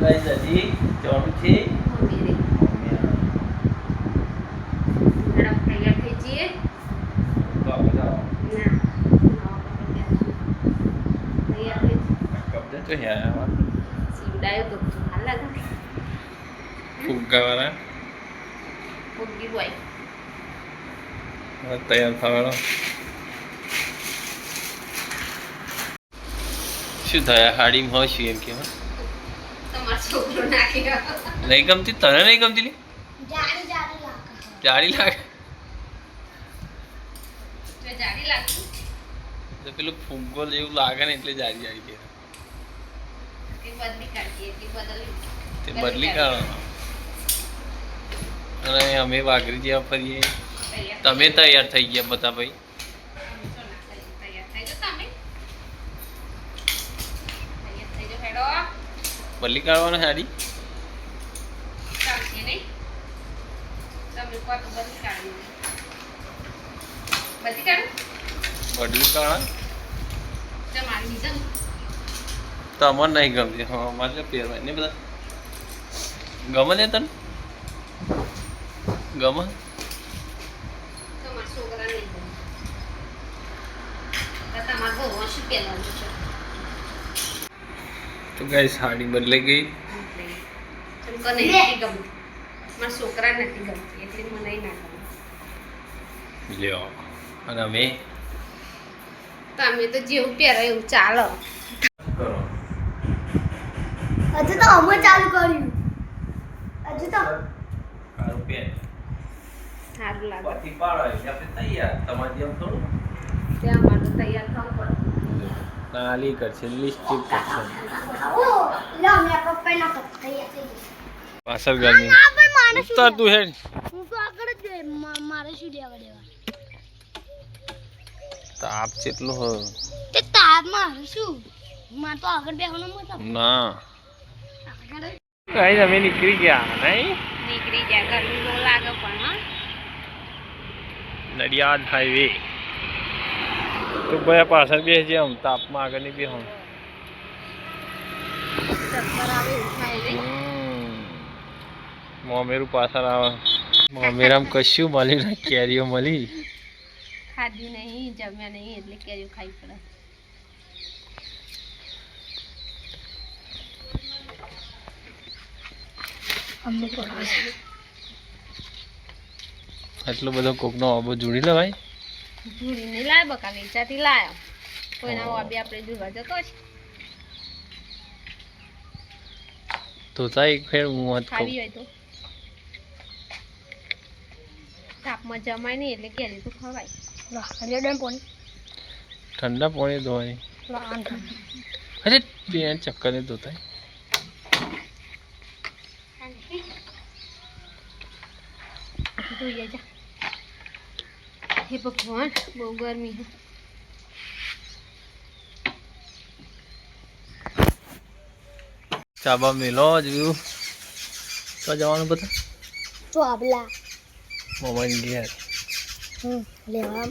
guys હજી ચોરું છે તૈયાર થઈ જઈએ તો આપણે જાઓ તૈયાર થઈ કપડે તો હે આવા સીવડાયો તો હાલ લાગે ફુગ્ગા વાળા ફુગ્ગી બોય તૈયાર થવાનો શું થયા હાડીમાં હોય શું એમ કે તમારો છોકરો નાખી ગયો નહીં ગમતી તને નહીં ગમતી લી જાડી લાગે જાડી લાગતી તો પેલું ફુગ્ગો જેવું લાગે ને એટલે જાડી જાડી કે એ બદલી કાઢીએ એ બદલી તે બદલી કાઢો અને અમે વાઘરી જેવા ફરીએ તમે તૈયાર થઈ ગયા બધા ભાઈ બદલી કાઢવાનો સાડી બદલી કાઢવા તમને નહીં ગમતી હા મારે પહેરવાય ને બધા ગમે ને તને ગમે તો ગાઈ સાડી બદલાઈ ગઈ છોકરા નથી ગમતી એટલે મને ના ગમે લ્યો અને અમે તમે તો જેવું પહેરો એવું ચાલો કરો હજુ તો અમે ચાલુ કર્યું હજુ તો કાળું પેન સારું લાગે પછી પાડો એટલે આપણે તૈયાર તમારે જેમ થોડું ત્યાં માટે તૈયાર થવું પડે નાલી કરશે લિપસ્ટિક કરશે ઓ લો મે પપ્પાનો તૈયાર થઈ ગઈ પાછળ ગરમી આ પણ મારે ઉત્તર તું હે હું તો આગળ જ મારે શું દેવા દેવા તાપ કેટલો હો તે તાપ મારે શું માર તો આગળ બેહવાનો મતલબ ના કઈ અમે નીકળી ગયા નહીં નીકળી જાય ગરમી બહુ લાગે પણ હા નડિયાદ હાઈવે તો ભાઈ પાછળ બેસજે આમ તાપમાં આગળ નહીં બેહો ચક્કર આવે એવું થાય ને મોમેરું પાછળ આવે મોમેરામ કશું મળી ના કેરીઓ મળી ખાધી નહીં જમ્યા નહીં એટલે કેરીઓ ખાઈ પડે અમને એટલો બધો કોકનો આબો જોડી લે ભાઈ ધૂળી નહીં લાય બકા વેચાતી લાયો કોઈના વાબી આપણે જોવા જતો છે તો તા એક ફેર હું વાત કહું ખાવી હોય તો તાપમાં જમાય નહીં એટલે કેરી તો ખવાય રેડન પોણી ઠંડા પાણી ધોવાની અરે બેન ચક્કર ને ધોતા જોઈએ જા હે ભગવાન બહુ ગરમી છે ચાબા મેલો જોયું તો જવાનું બધા તો આબલા મોબાઈલ ગયા લેવા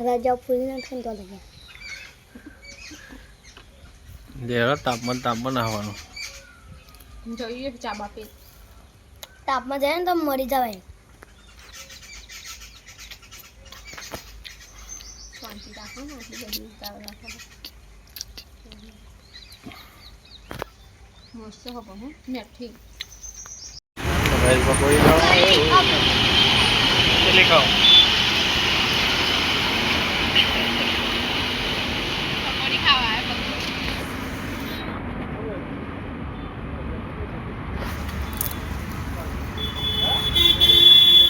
રાજા ફૂલી ના થાય તો લગે દેરા તાપમાન આવવાનું જોઈએ ચા બાપે તાપમાં જાય ને તો મરી જવાય શાંતિ રાખો ને આટલી બધી ઉતાવળ રાખો મસ્ત હબો હું મેઠી પકોડી ખાઓ